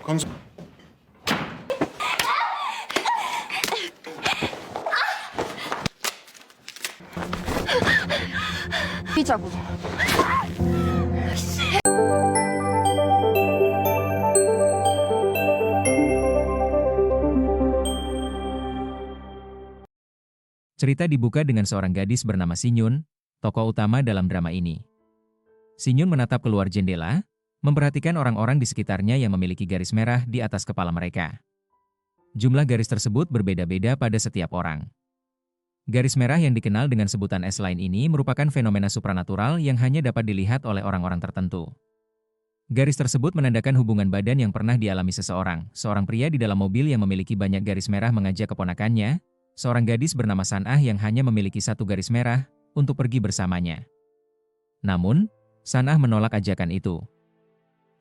광수 뛰자고. Cerita dibuka dengan seorang gadis bernama Sinyun, tokoh utama dalam drama ini. Sinyun menatap keluar jendela, memperhatikan orang-orang di sekitarnya yang memiliki garis merah di atas kepala mereka. Jumlah garis tersebut berbeda-beda pada setiap orang. Garis merah yang dikenal dengan sebutan S-line ini merupakan fenomena supranatural yang hanya dapat dilihat oleh orang-orang tertentu. Garis tersebut menandakan hubungan badan yang pernah dialami seseorang. Seorang pria di dalam mobil yang memiliki banyak garis merah mengajak keponakannya, seorang gadis bernama Sanah yang hanya memiliki satu garis merah, untuk pergi bersamanya. Namun, Sanah menolak ajakan itu.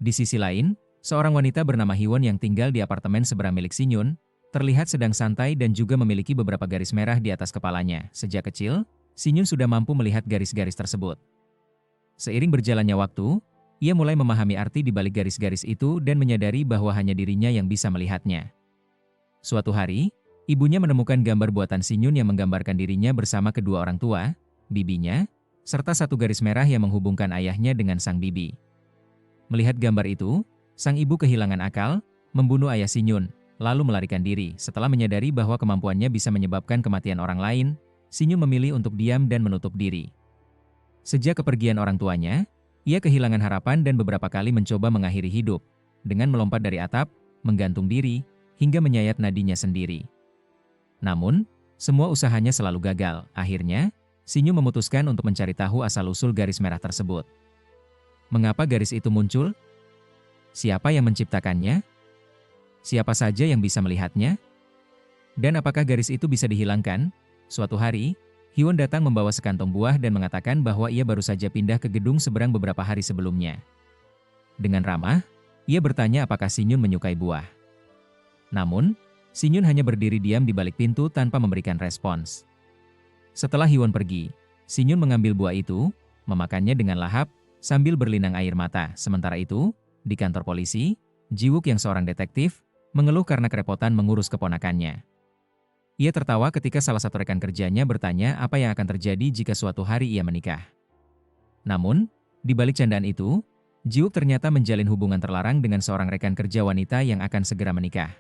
Di sisi lain, seorang wanita bernama Hiwon yang tinggal di apartemen seberang milik Sinyun, terlihat sedang santai dan juga memiliki beberapa garis merah di atas kepalanya. Sejak kecil, Sinyun sudah mampu melihat garis-garis tersebut. Seiring berjalannya waktu, ia mulai memahami arti di balik garis-garis itu dan menyadari bahwa hanya dirinya yang bisa melihatnya. Suatu hari, ibunya menemukan gambar buatan Sinyun yang menggambarkan dirinya bersama kedua orang tua, bibinya, serta satu garis merah yang menghubungkan ayahnya dengan sang bibi. Melihat gambar itu, sang ibu kehilangan akal, membunuh ayah Sinyun, lalu melarikan diri. Setelah menyadari bahwa kemampuannya bisa menyebabkan kematian orang lain, Sinyun memilih untuk diam dan menutup diri. Sejak kepergian orang tuanya, ia kehilangan harapan dan beberapa kali mencoba mengakhiri hidup, dengan melompat dari atap, menggantung diri, hingga menyayat nadinya sendiri. Namun, semua usahanya selalu gagal. Akhirnya, Sinyun memutuskan untuk mencari tahu asal-usul garis merah tersebut. Mengapa garis itu muncul? Siapa yang menciptakannya? Siapa saja yang bisa melihatnya? Dan apakah garis itu bisa dihilangkan? Suatu hari, Hiwon datang membawa sekantong buah dan mengatakan bahwa ia baru saja pindah ke gedung seberang beberapa hari sebelumnya. Dengan ramah, ia bertanya apakah Sinyun menyukai buah. Namun, Sinyun hanya berdiri diam di balik pintu tanpa memberikan respons. Setelah Hiwon pergi, Sinyun mengambil buah itu, memakannya dengan lahap, sambil berlinang air mata. Sementara itu, di kantor polisi, Jiwook yang seorang detektif, mengeluh karena kerepotan mengurus keponakannya. Ia tertawa ketika salah satu rekan kerjanya bertanya apa yang akan terjadi jika suatu hari ia menikah. Namun, di balik candaan itu, Jiwook ternyata menjalin hubungan terlarang dengan seorang rekan kerja wanita yang akan segera menikah.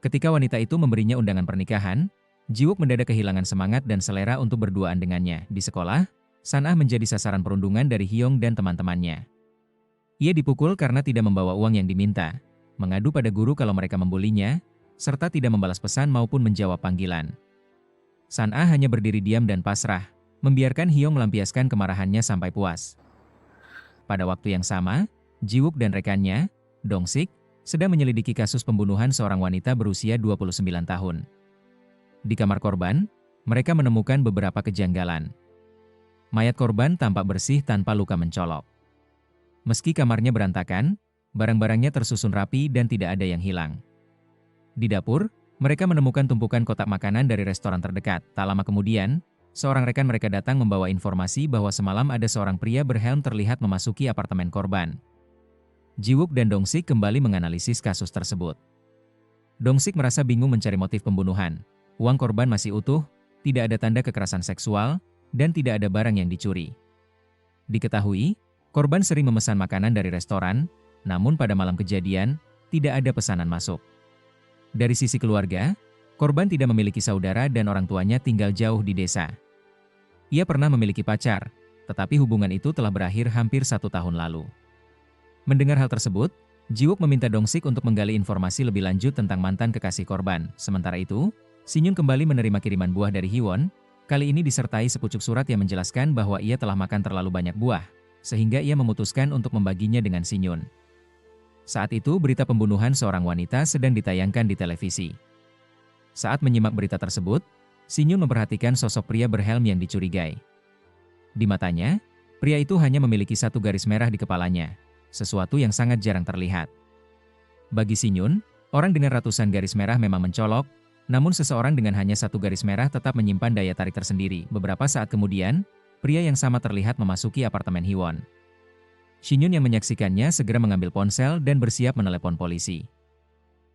Ketika wanita itu memberinya undangan pernikahan, Jiwook mendadak kehilangan semangat dan selera untuk berduaan dengannya. Di sekolah, Sanah menjadi sasaran perundungan dari Hyung dan teman-temannya. Ia dipukul karena tidak membawa uang yang diminta, mengadu pada guru kalau mereka membulinya, serta tidak membalas pesan maupun menjawab panggilan. Sanah hanya berdiri diam dan pasrah, membiarkan Hyung melampiaskan kemarahannya sampai puas. Pada waktu yang sama, Jiwook dan rekannya, Dong-sik, sedang menyelidiki kasus pembunuhan seorang wanita berusia 29 tahun. Di kamar korban, mereka menemukan beberapa kejanggalan. Mayat korban tampak bersih tanpa luka mencolok. Meski kamarnya berantakan, barang-barangnya tersusun rapi dan tidak ada yang hilang. Di dapur, mereka menemukan tumpukan kotak makanan dari restoran terdekat. Tak lama kemudian, seorang rekan mereka datang membawa informasi bahwa semalam ada seorang pria berhelm terlihat memasuki apartemen korban. Jiwook dan Dong-sik kembali menganalisis kasus tersebut. Dong-sik merasa bingung mencari motif pembunuhan. Uang korban masih utuh, tidak ada tanda kekerasan seksual, dan tidak ada barang yang dicuri. Diketahui, korban sering memesan makanan dari restoran, namun pada malam kejadian, tidak ada pesanan masuk. Dari sisi keluarga, korban tidak memiliki saudara dan orang tuanya tinggal jauh di desa. Ia pernah memiliki pacar, tetapi hubungan itu telah berakhir hampir 1 tahun lalu. Mendengar hal tersebut, Jiwook meminta Dong-sik untuk menggali informasi lebih lanjut tentang mantan kekasih korban. Sementara itu, Sinyun kembali menerima kiriman buah dari Hiwon, kali ini disertai sepucuk surat yang menjelaskan bahwa ia telah makan terlalu banyak buah, sehingga ia memutuskan untuk membaginya dengan Sinyun. Saat itu berita pembunuhan seorang wanita sedang ditayangkan di televisi. Saat menyimak berita tersebut, Sinyun memperhatikan sosok pria berhelm yang dicurigai. Di matanya, pria itu hanya memiliki satu garis merah di kepalanya, sesuatu yang sangat jarang terlihat. Bagi Sinyun, orang dengan ratusan garis merah memang mencolok, namun seseorang dengan hanya satu garis merah tetap menyimpan daya tarik tersendiri. Beberapa saat kemudian, pria yang sama terlihat memasuki apartemen Hiwon. Shinyun yang menyaksikannya segera mengambil ponsel dan bersiap menelepon polisi.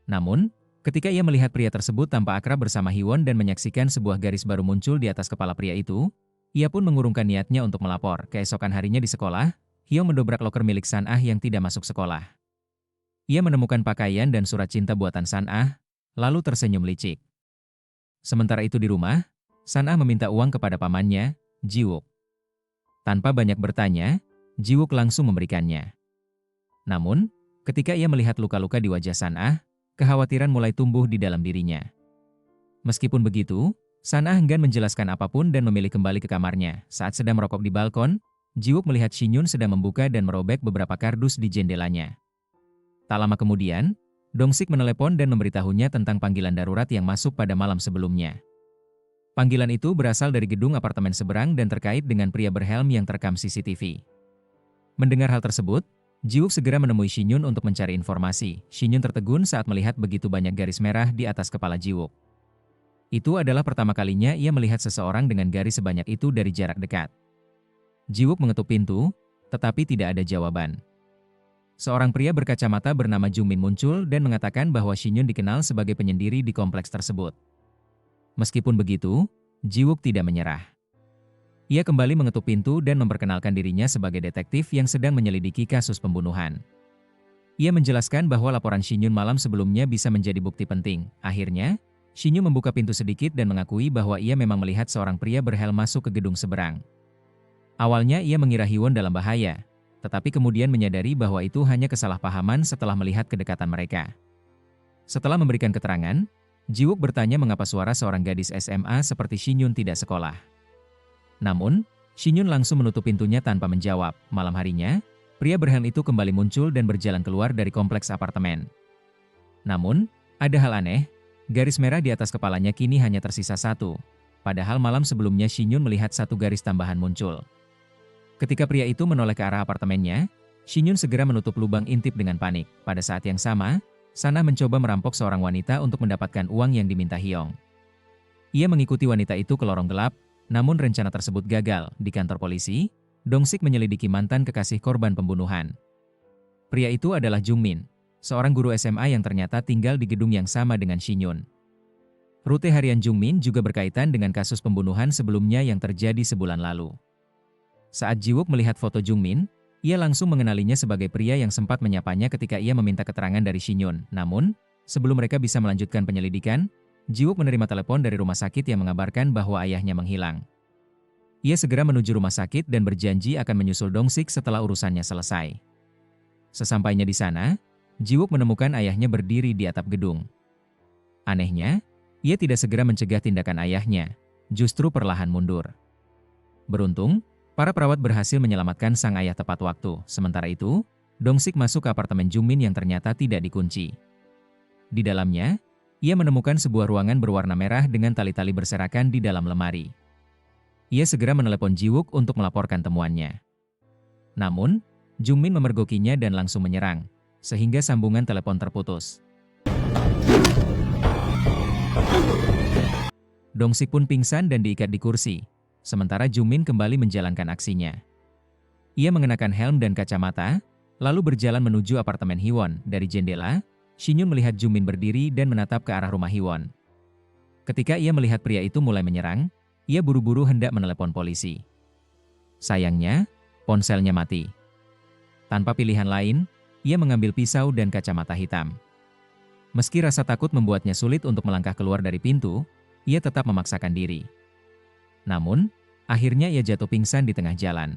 Namun, ketika ia melihat pria tersebut tampak akrab bersama Hiwon dan menyaksikan sebuah garis baru muncul di atas kepala pria itu, ia pun mengurungkan niatnya untuk melapor. Keesokan harinya di sekolah, Hiwon mendobrak loker milik San-ah yang tidak masuk sekolah. Ia menemukan pakaian dan surat cinta buatan San-ah, lalu tersenyum licik. Sementara itu di rumah, San-ah meminta uang kepada pamannya, Ji-wook. Tanpa banyak bertanya, Ji-wook langsung memberikannya. Namun, ketika ia melihat luka-luka di wajah San-ah, kekhawatiran mulai tumbuh di dalam dirinya. Meskipun begitu, San-ah enggan menjelaskan apapun dan memilih kembali ke kamarnya. Saat sedang merokok di balkon, Ji-wook melihat Shinyun sedang membuka dan merobek beberapa kardus di jendelanya. Tak lama kemudian, Dong-sik menelepon dan memberitahunya tentang panggilan darurat yang masuk pada malam sebelumnya. Panggilan itu berasal dari gedung apartemen seberang dan terkait dengan pria berhelm yang terekam CCTV. Mendengar hal tersebut, Ji-wook segera menemui Shinyun untuk mencari informasi. Shinyun tertegun saat melihat begitu banyak garis merah di atas kepala Ji-wook. Itu adalah pertama kalinya ia melihat seseorang dengan garis sebanyak itu dari jarak dekat. Ji-wook mengetuk pintu, tetapi tidak ada jawaban. Seorang pria berkacamata bernama Jung-min muncul dan mengatakan bahwa Shinyun dikenal sebagai penyendiri di kompleks tersebut. Meskipun begitu, Ji-wook tidak menyerah. Ia kembali mengetuk pintu dan memperkenalkan dirinya sebagai detektif yang sedang menyelidiki kasus pembunuhan. Ia menjelaskan bahwa laporan Shinyun malam sebelumnya bisa menjadi bukti penting. Akhirnya, Shinyun membuka pintu sedikit dan mengakui bahwa ia memang melihat seorang pria berhelm masuk ke gedung seberang. Awalnya ia mengira Hiwon dalam bahaya, tetapi kemudian menyadari bahwa itu hanya kesalahpahaman setelah melihat kedekatan mereka. Setelah memberikan keterangan, Ji-wook bertanya mengapa suara seorang gadis SMA seperti Shinyun tidak sekolah. Namun, Shinyun langsung menutup pintunya tanpa menjawab. Malam harinya, pria berhelm itu kembali muncul dan berjalan keluar dari kompleks apartemen. Namun, ada hal aneh, garis merah di atas kepalanya kini hanya tersisa satu. Padahal malam sebelumnya Shinyun melihat satu garis tambahan muncul. Ketika pria itu menoleh ke arah apartemennya, Shinyun segera menutup lubang intip dengan panik. Pada saat yang sama, San-ah mencoba merampok seorang wanita untuk mendapatkan uang yang diminta Hyong. Ia mengikuti wanita itu ke lorong gelap, namun rencana tersebut gagal. Di kantor polisi, Dong-sik menyelidiki mantan kekasih korban pembunuhan. Pria itu adalah Jung-min, seorang guru SMA yang ternyata tinggal di gedung yang sama dengan Shinyun. Rute harian Jung-min juga berkaitan dengan kasus pembunuhan sebelumnya yang terjadi sebulan lalu. Saat Ji-wook melihat foto Jung-min, ia langsung mengenalinya sebagai pria yang sempat menyapanya ketika ia meminta keterangan dari Shinyun. Namun, sebelum mereka bisa melanjutkan penyelidikan, Ji-wook menerima telepon dari rumah sakit yang mengabarkan bahwa ayahnya menghilang. Ia segera menuju rumah sakit dan berjanji akan menyusul Dong-sik setelah urusannya selesai. Sesampainya di sana, Ji-wook menemukan ayahnya berdiri di atap gedung. Anehnya, ia tidak segera mencegah tindakan ayahnya, justru perlahan mundur. Beruntung, para perawat berhasil menyelamatkan sang ayah tepat waktu. Sementara itu, Dong-sik masuk ke apartemen Jung-min yang ternyata tidak dikunci. Di dalamnya, ia menemukan sebuah ruangan berwarna merah dengan tali-tali berserakan di dalam lemari. Ia segera menelepon Ji-wook untuk melaporkan temuannya. Namun, Jung-min memergokinya dan langsung menyerang, sehingga sambungan telepon terputus. Dong-sik pun pingsan dan diikat di kursi, sementara Jung-min kembali menjalankan aksinya. Ia mengenakan helm dan kacamata, lalu berjalan menuju apartemen Hyewon. Dari jendela, Shinyun melihat Jung-min berdiri dan menatap ke arah rumah Hyewon. Ketika ia melihat pria itu mulai menyerang, ia buru-buru hendak menelepon polisi. Sayangnya, ponselnya mati. Tanpa pilihan lain, ia mengambil pisau dan kacamata hitam. Meski rasa takut membuatnya sulit untuk melangkah keluar dari pintu, ia tetap memaksakan diri. Namun, akhirnya ia jatuh pingsan di tengah jalan.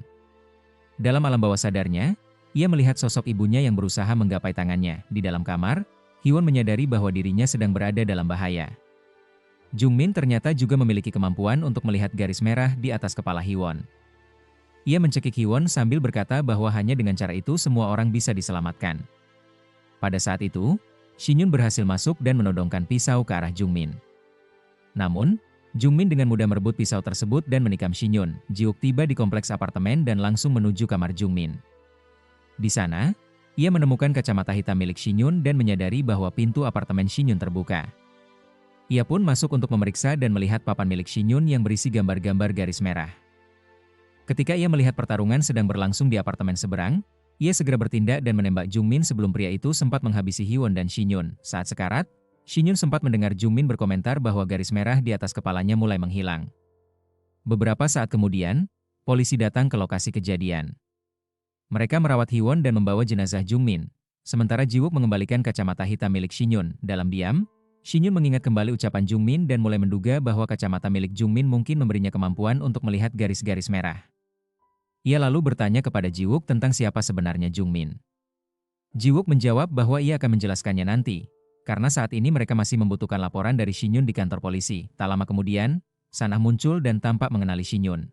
Dalam alam bawah sadarnya, ia melihat sosok ibunya yang berusaha menggapai tangannya. Di dalam kamar, Hyewon menyadari bahwa dirinya sedang berada dalam bahaya. Jung-min ternyata juga memiliki kemampuan untuk melihat garis merah di atas kepala Hyewon. Ia mencekik Hyewon sambil berkata bahwa hanya dengan cara itu semua orang bisa diselamatkan. Pada saat itu, Shinyun berhasil masuk dan menodongkan pisau ke arah Jung-min. Namun, Jung-min dengan mudah merebut pisau tersebut dan menikam Shinyun. Ji-wook tiba di kompleks apartemen dan langsung menuju kamar Jung-min. Di sana, ia menemukan kacamata hitam milik Shinyun dan menyadari bahwa pintu apartemen Shinyun terbuka. Ia pun masuk untuk memeriksa dan melihat papan milik Shinyun yang berisi gambar-gambar garis merah. Ketika ia melihat pertarungan sedang berlangsung di apartemen seberang, Ia segera bertindak dan menembak Jungmin sebelum pria itu sempat menghabisi Hyewon dan Shinyun. Saat sekarat, Shinyun sempat mendengar Jungmin berkomentar bahwa garis merah di atas kepalanya mulai menghilang. Beberapa saat kemudian, polisi datang ke lokasi kejadian. Mereka merawat Hyewon dan membawa jenazah Jungmin. Sementara Jiwook mengembalikan kacamata hitam milik Shinyun. Dalam diam, Shinyun mengingat kembali ucapan Jungmin dan mulai menduga bahwa kacamata milik Jungmin mungkin memberinya kemampuan untuk melihat garis-garis merah. Ia lalu bertanya kepada Jiwook tentang siapa sebenarnya Jungmin. Jiwook menjawab bahwa ia akan menjelaskannya nanti, karena saat ini mereka masih membutuhkan laporan dari Shinyun di kantor polisi. Tak lama kemudian, Sanah muncul dan tampak mengenali Shinyun.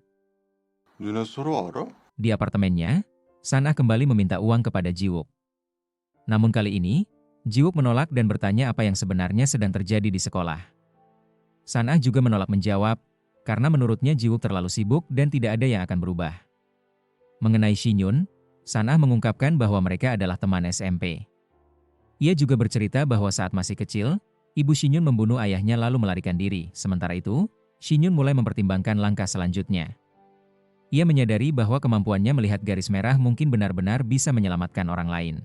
너네 서로 알아? Di apartemennya, Sanah kembali meminta uang kepada Jiwook. Namun kali ini, Jiwook menolak dan bertanya apa yang sebenarnya sedang terjadi di sekolah. Sanah juga menolak menjawab, karena menurutnya Jiwook terlalu sibuk dan tidak ada yang akan berubah. Mengenai Shinyun, Sanah mengungkapkan bahwa mereka adalah teman SMP. Ia juga bercerita bahwa saat masih kecil, ibu Shinyun membunuh ayahnya lalu melarikan diri. Sementara itu, Shinyun mulai mempertimbangkan langkah selanjutnya. Ia menyadari bahwa kemampuannya melihat garis merah mungkin benar-benar bisa menyelamatkan orang lain.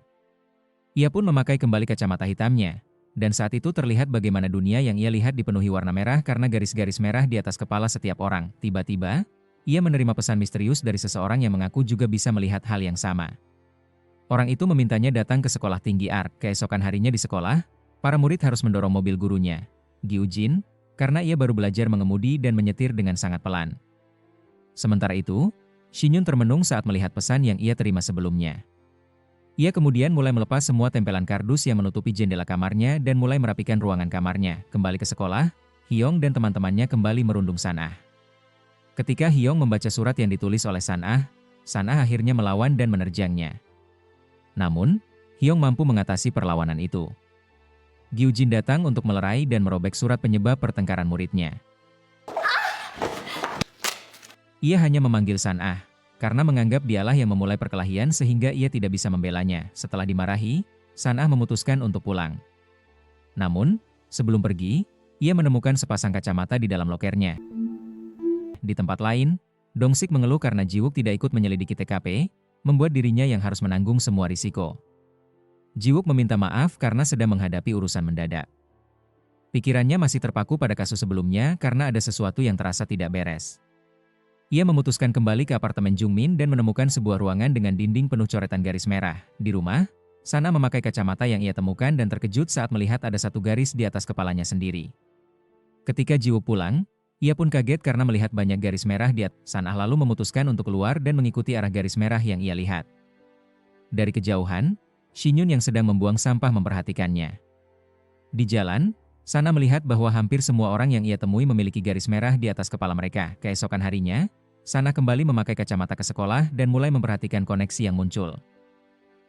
Ia pun memakai kembali kacamata hitamnya, dan saat itu terlihat bagaimana dunia yang ia lihat dipenuhi warna merah karena garis-garis merah di atas kepala setiap orang. Tiba-tiba, ia menerima pesan misterius dari seseorang yang mengaku juga bisa melihat hal yang sama. Orang itu memintanya datang ke sekolah tinggi art. Keesokan harinya di sekolah, para murid harus mendorong mobil gurunya, Gyujin, karena ia baru belajar mengemudi dan menyetir dengan sangat pelan. Sementara itu, Shinyun termenung saat melihat pesan yang ia terima sebelumnya. Ia kemudian mulai melepas semua tempelan kardus yang menutupi jendela kamarnya dan mulai merapikan ruangan kamarnya. Kembali ke sekolah, Hyung dan teman-temannya kembali merundung Sanah. Ketika Hyung membaca surat yang ditulis oleh Sanah akhirnya melawan dan menerjangnya. Namun, Hyung mampu mengatasi perlawanan itu. Gyujin datang untuk melerai dan merobek surat penyebab pertengkaran muridnya. Ia hanya memanggil Sanah, karena menganggap dialah yang memulai perkelahian sehingga ia tidak bisa membelanya. Setelah dimarahi, Sanah memutuskan untuk pulang. Namun, sebelum pergi, ia menemukan sepasang kacamata di dalam lokernya. Di tempat lain, Dongsik mengeluh karena Jiwook tidak ikut menyelidiki TKP, membuat dirinya yang harus menanggung semua risiko. Jiwook meminta maaf karena sedang menghadapi urusan mendadak. Pikirannya masih terpaku pada kasus sebelumnya karena ada sesuatu yang terasa tidak beres. Ia memutuskan kembali ke apartemen Jungmin dan menemukan sebuah ruangan dengan dinding penuh coretan garis merah. Di rumah, Sanah memakai kacamata yang ia temukan dan terkejut saat melihat ada satu garis di atas kepalanya sendiri. Ketika Jiwook pulang, ia pun kaget karena melihat banyak garis merah di atas. Sanah lalu memutuskan untuk keluar dan mengikuti arah garis merah yang ia lihat. Dari kejauhan, Shinyun yang sedang membuang sampah memperhatikannya. Di jalan, Sanah melihat bahwa hampir semua orang yang ia temui memiliki garis merah di atas kepala mereka. Keesokan harinya, Sanah kembali memakai kacamata ke sekolah dan mulai memperhatikan koneksi yang muncul.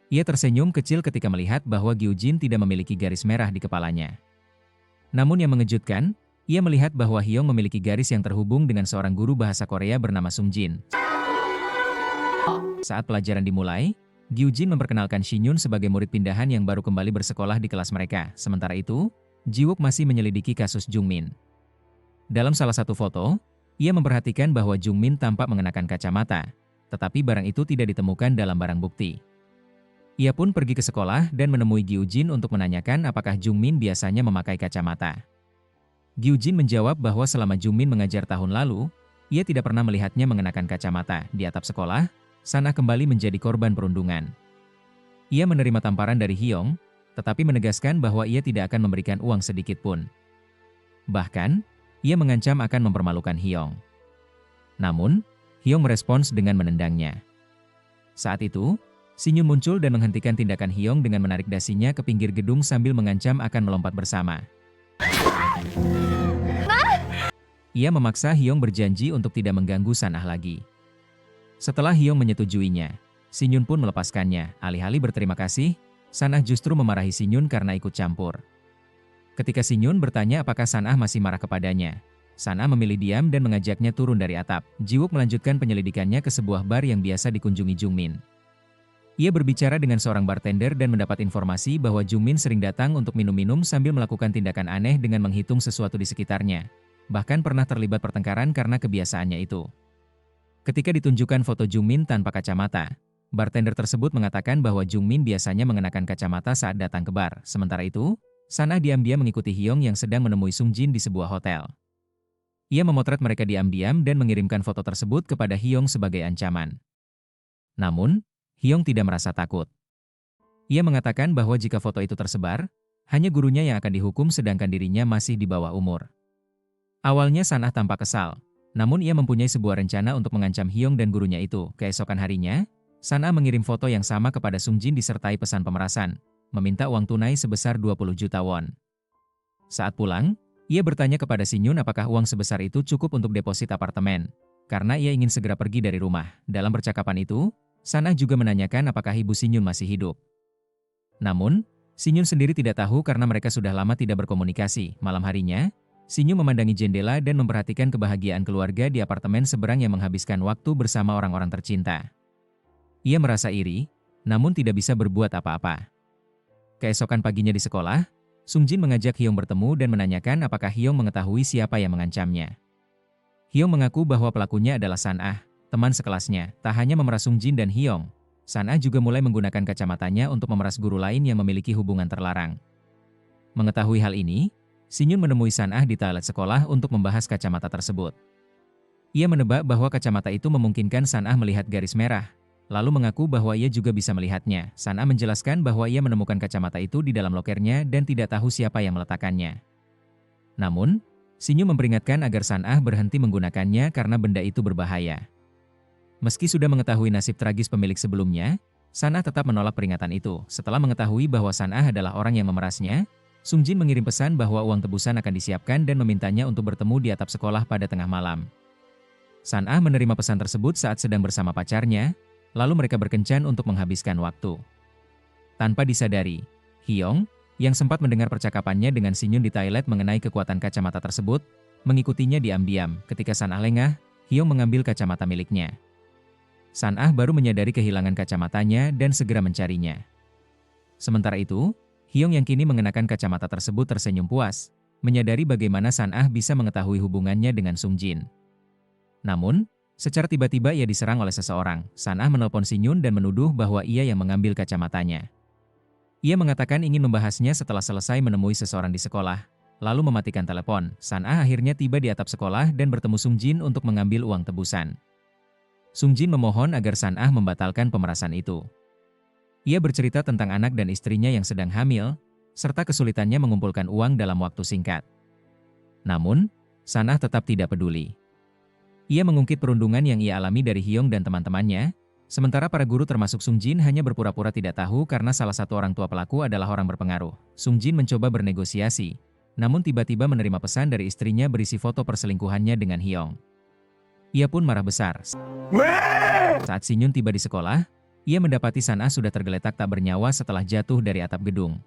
Ia tersenyum kecil ketika melihat bahwa Gyujin tidak memiliki garis merah di kepalanya. Namun yang mengejutkan, ia melihat bahwa Hyung memiliki garis yang terhubung dengan seorang guru bahasa Korea bernama Sungjin. Saat pelajaran dimulai, Gyujin memperkenalkan Shinyun sebagai murid pindahan yang baru kembali bersekolah di kelas mereka. Sementara itu, Jiwook masih menyelidiki kasus Jungmin. Dalam salah satu foto, ia memperhatikan bahwa Jungmin tampak mengenakan kacamata, tetapi barang itu tidak ditemukan dalam barang bukti. Ia pun pergi ke sekolah dan menemui Gyujin untuk menanyakan apakah Jungmin biasanya memakai kacamata. Gyujin menjawab bahwa selama Jungmin mengajar tahun lalu, ia tidak pernah melihatnya mengenakan kacamata. Di atap sekolah, Sanah kembali menjadi korban perundungan. Ia menerima tamparan dari Hyung, tetapi menegaskan bahwa ia tidak akan memberikan uang sedikit pun. Bahkan, ia mengancam akan mempermalukan Hyung. Namun, Hyung merespons dengan menendangnya. Saat itu, Shinyun muncul dan menghentikan tindakan Hyung dengan menarik dasinya ke pinggir gedung sambil mengancam akan melompat bersama. Ia memaksa Hyung berjanji untuk tidak mengganggu Sanah lagi. Setelah Hyung menyetujuinya, Shinyun pun melepaskannya. Alih-alih berterima kasih, Sanah justru memarahi Shinyun karena ikut campur. Ketika Shinyun bertanya apakah Sanah masih marah kepadanya, Sanah memilih diam dan mengajaknya turun dari atap. Jiwook melanjutkan penyelidikannya ke sebuah bar yang biasa dikunjungi Jungmin. Ia berbicara dengan seorang bartender dan mendapat informasi bahwa Jungmin sering datang untuk minum-minum sambil melakukan tindakan aneh dengan menghitung sesuatu di sekitarnya. Bahkan pernah terlibat pertengkaran karena kebiasaannya itu. Ketika ditunjukkan foto Jungmin tanpa kacamata, Bartender tersebut mengatakan bahwa Jungmin biasanya mengenakan kacamata saat datang ke bar. Sementara itu, San-ah diam-diam mengikuti Hyung yang sedang menemui Sung-jin di sebuah hotel. Ia memotret mereka diam-diam dan mengirimkan foto tersebut kepada Hyung sebagai ancaman. Namun, Hyung tidak merasa takut. Ia mengatakan bahwa jika foto itu tersebar, hanya gurunya yang akan dihukum sedangkan dirinya masih di bawah umur. Awalnya San-ah tampak kesal, namun ia mempunyai sebuah rencana untuk mengancam Hyung dan gurunya itu. Keesokan harinya, San-ah mengirim foto yang sama kepada Sung-jin disertai pesan pemerasan, meminta uang tunai sebesar 20 juta won. Saat pulang, ia bertanya kepada Sinyun apakah uang sebesar itu cukup untuk deposit apartemen, karena ia ingin segera pergi dari rumah. Dalam percakapan itu, San-ah juga menanyakan apakah ibu Sinyun masih hidup. Namun, Sinyun sendiri tidak tahu karena mereka sudah lama tidak berkomunikasi. Malam harinya, Sinyun memandangi jendela dan memperhatikan kebahagiaan keluarga di apartemen seberang yang menghabiskan waktu bersama orang-orang tercinta. Ia merasa iri, namun tidak bisa berbuat apa-apa. Keesokan paginya di sekolah, Sung-jin mengajak Hyung bertemu dan menanyakan apakah Hyung mengetahui siapa yang mengancamnya. Hyung mengaku bahwa pelakunya adalah San-ah, teman sekelasnya. Tak hanya memeras Sung-jin dan Hyung, San-ah juga mulai menggunakan kacamatanya untuk memeras guru lain yang memiliki hubungan terlarang. Mengetahui hal ini, Sinyun menemui San-ah di toilet sekolah untuk membahas kacamata tersebut. Ia menebak bahwa kacamata itu memungkinkan San-ah melihat garis merah, lalu mengaku bahwa ia juga bisa melihatnya. San-ah menjelaskan bahwa ia menemukan kacamata itu di dalam lokernya dan tidak tahu siapa yang meletakkannya. Namun, Sinyun memperingatkan agar San-ah berhenti menggunakannya karena benda itu berbahaya. Meski sudah mengetahui nasib tragis pemilik sebelumnya, San-ah tetap menolak peringatan itu. Setelah mengetahui bahwa San-ah adalah orang yang memerasnya, Sung-jin mengirim pesan bahwa uang tebusan akan disiapkan dan memintanya untuk bertemu di atap sekolah pada tengah malam. San-ah menerima pesan tersebut saat sedang bersama pacarnya, lalu mereka berkencan untuk menghabiskan waktu. Tanpa disadari, Hyung, yang sempat mendengar percakapannya dengan Sinyun di toilet mengenai kekuatan kacamata tersebut, mengikutinya diam-diam. Ketika San-ah lengah, Hyung mengambil kacamata miliknya. San-ah baru menyadari kehilangan kacamatanya dan segera mencarinya. Sementara itu, Hyung yang kini mengenakan kacamata tersebut tersenyum puas, menyadari bagaimana San-ah bisa mengetahui hubungannya dengan Sung-jin. Namun, secara tiba-tiba ia diserang oleh seseorang. San-ah menelpon Sinyun dan menuduh bahwa ia yang mengambil kacamatanya. Ia mengatakan ingin membahasnya setelah selesai menemui seseorang di sekolah, lalu mematikan telepon. San-ah akhirnya tiba di atap sekolah dan bertemu Sung-jin untuk mengambil uang tebusan. Sung-jin memohon agar San-ah membatalkan pemerasan itu. Ia bercerita tentang anak dan istrinya yang sedang hamil, serta kesulitannya mengumpulkan uang dalam waktu singkat. Namun, San-ah tetap tidak peduli. Ia mengungkit perundungan yang ia alami dari Hyung dan teman-temannya, sementara para guru termasuk Sung-jin hanya berpura-pura tidak tahu karena salah satu orang tua pelaku adalah orang berpengaruh. Sung-jin mencoba bernegosiasi, namun tiba-tiba menerima pesan dari istrinya berisi foto perselingkuhannya dengan Hyung. Ia pun marah besar. Saat Sinyun tiba di sekolah, ia mendapati San-ah sudah tergeletak tak bernyawa setelah jatuh dari atap gedung.